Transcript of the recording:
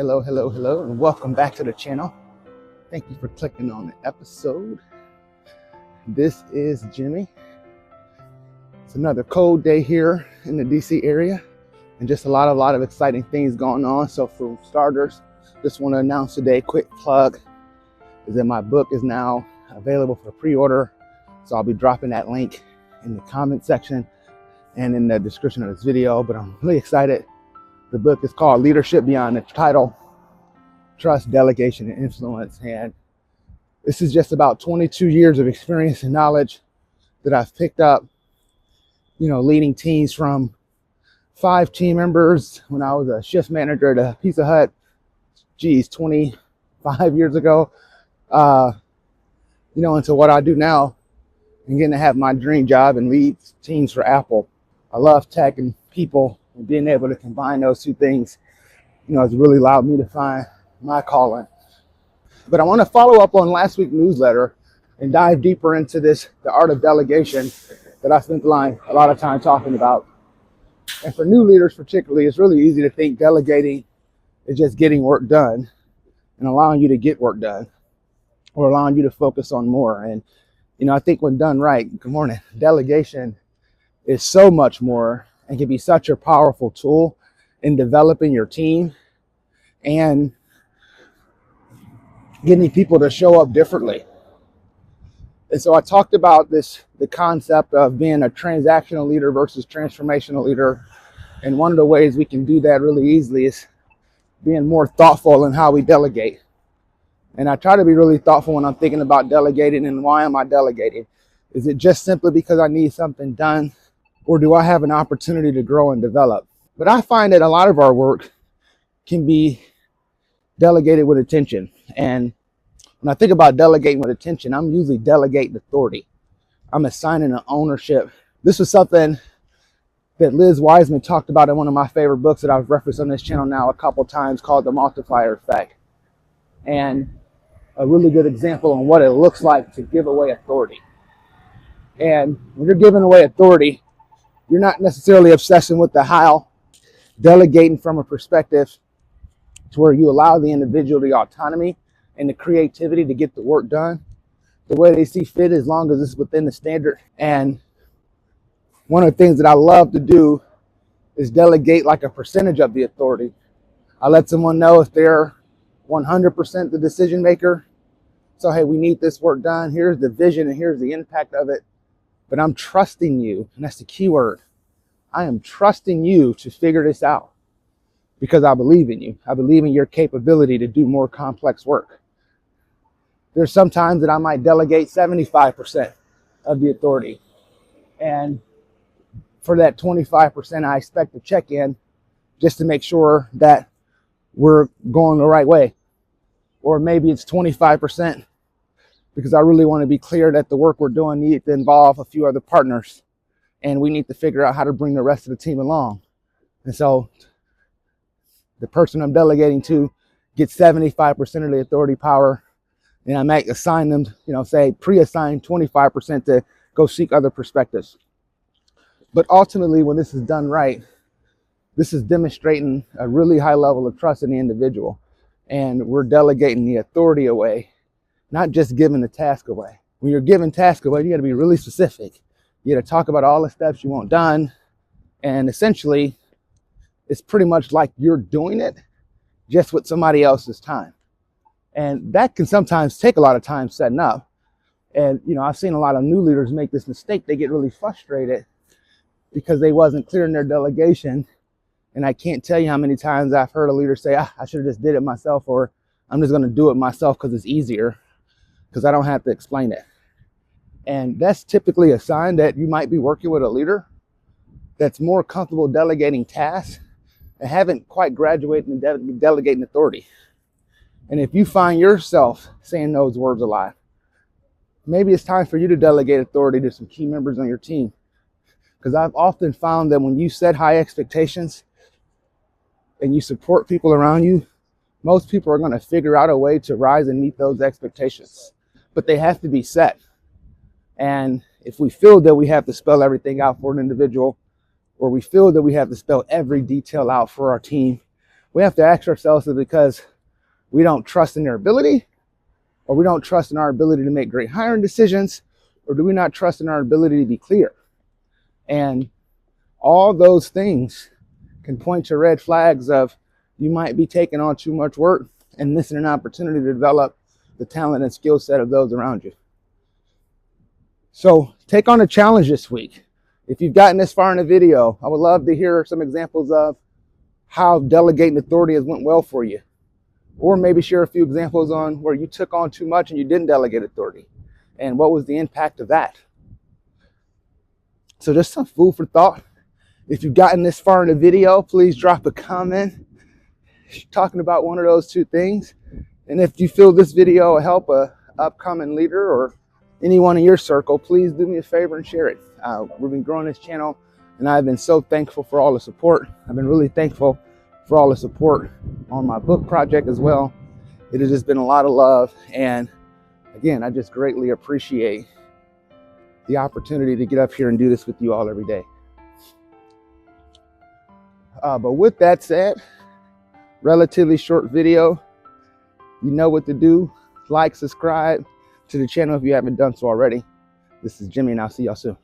Hello, and welcome back to the channel. Thank you for clicking on the episode. This is Jimmy. It's another cold day here in the DC area, and just a lot of exciting things going on. So for starters, just want to announce today, quick plug, is that my book is now available for pre-order. So I'll be dropping that link in the comment section and in the description of this video, but I'm really excited. The book is called Leadership Beyond the Title, Trust, Delegation, and Influence. And this is just about 22 years of experience and knowledge that I've picked up, leading teams from 5 team members when I was a shift manager at a Pizza Hut, 25 years ago, into what I do now and getting to have my dream job and lead teams for Apple. I love tech and people, and being able to combine those two things, has really allowed me to find my calling. But I want to follow up on last week's newsletter and dive deeper into the art of delegation that I spent a lot of time talking about. And for new leaders particularly, it's really easy to think delegating is just getting work done and allowing you to get work done or allowing you to focus on more. And, I think when done right, good morning, delegation is so much more and can be such a powerful tool in developing your team and getting people to show up differently. And so I talked about the concept of being a transactional leader versus transformational leader. And one of the ways we can do that really easily is being more thoughtful in how we delegate. And I try to be really thoughtful when I'm thinking about delegating. And why am I delegating? Is it just simply because I need something done? Or do I have an opportunity to grow and develop? But I find that a lot of our work can be delegated with intention. And when I think about delegating with intention, I'm usually delegating authority. I'm assigning an ownership. This was something that Liz Wiseman talked about in one of my favorite books that I've referenced on this channel now a couple times, called The Multiplier Effect. And a really good example on what it looks like to give away authority. And when you're giving away authority, you're not necessarily obsessing with the how, delegating from a perspective to where you allow the individual the autonomy and the creativity to get the work done the way they see fit, as long as it's within the standard. And one of the things that I love to do is delegate like a percentage of the authority. I let someone know if they're 100% the decision maker. So, hey, we need this work done. Here's the vision and here's the impact of it. But I'm trusting you, and that's the key word. I am trusting you to figure this out because I believe in you. I believe in your capability to do more complex work. There's some times that I might delegate 75% of the authority. And for that 25%, I expect to check in just to make sure that we're going the right way. Or maybe it's 25% because I really want to be clear that the work we're doing needs to involve a few other partners. And we need to figure out how to bring the rest of the team along. And so the person I'm delegating to gets 75% of the authority power. And I might assign them, say pre-assign 25% to go seek other perspectives. But ultimately, when this is done right, this is demonstrating a really high level of trust in the individual. And we're delegating the authority away, not just giving the task away. When you're giving task away, you got to be really specific. You got to talk about all the steps you want done. And essentially, it's pretty much like you're doing it just with somebody else's time. And that can sometimes take a lot of time setting up. And, I've seen a lot of new leaders make this mistake. They get really frustrated because they wasn't clear in their delegation. And I can't tell you how many times I've heard a leader say, I should have just did it myself, or I'm just going to do it myself because it's easier, because I don't have to explain it. And that's typically a sign that you might be working with a leader that's more comfortable delegating tasks and haven't quite graduated in delegating authority. And if you find yourself saying those words a lot, maybe it's time for you to delegate authority to some key members on your team. Because I've often found that when you set high expectations and you support people around you, most people are going to figure out a way to rise and meet those expectations. But they have to be set. And if we feel that we have to spell everything out for an individual, or we feel that we have to spell every detail out for our team, we have to ask ourselves, is it because we don't trust in their ability, or we don't trust in our ability to make great hiring decisions, or do we not trust in our ability to be clear? And all those things can point to red flags of you might be taking on too much work and missing an opportunity to develop the talent and skill set of those around you. So take on a challenge this week. If you've gotten this far in the video, I would love to hear some examples of how delegating authority has went well for you. Or maybe share a few examples on where you took on too much and you didn't delegate authority, and what was the impact of that. So just some food for thought. If you've gotten this far in the video, please drop a comment talking about one of those two things. And if you feel this video will help a upcoming leader or anyone in your circle, please do me a favor and share it. We've been growing this channel, and I've been so thankful for all the support. I've been really thankful for all the support on my book project as well. It has just been a lot of love, and again, I just greatly appreciate the opportunity to get up here and do this with you all every day. But with that said, relatively short video. You know what to do. Like, subscribe to the channel if you haven't done so already. This is Jimmy, and I'll see y'all soon.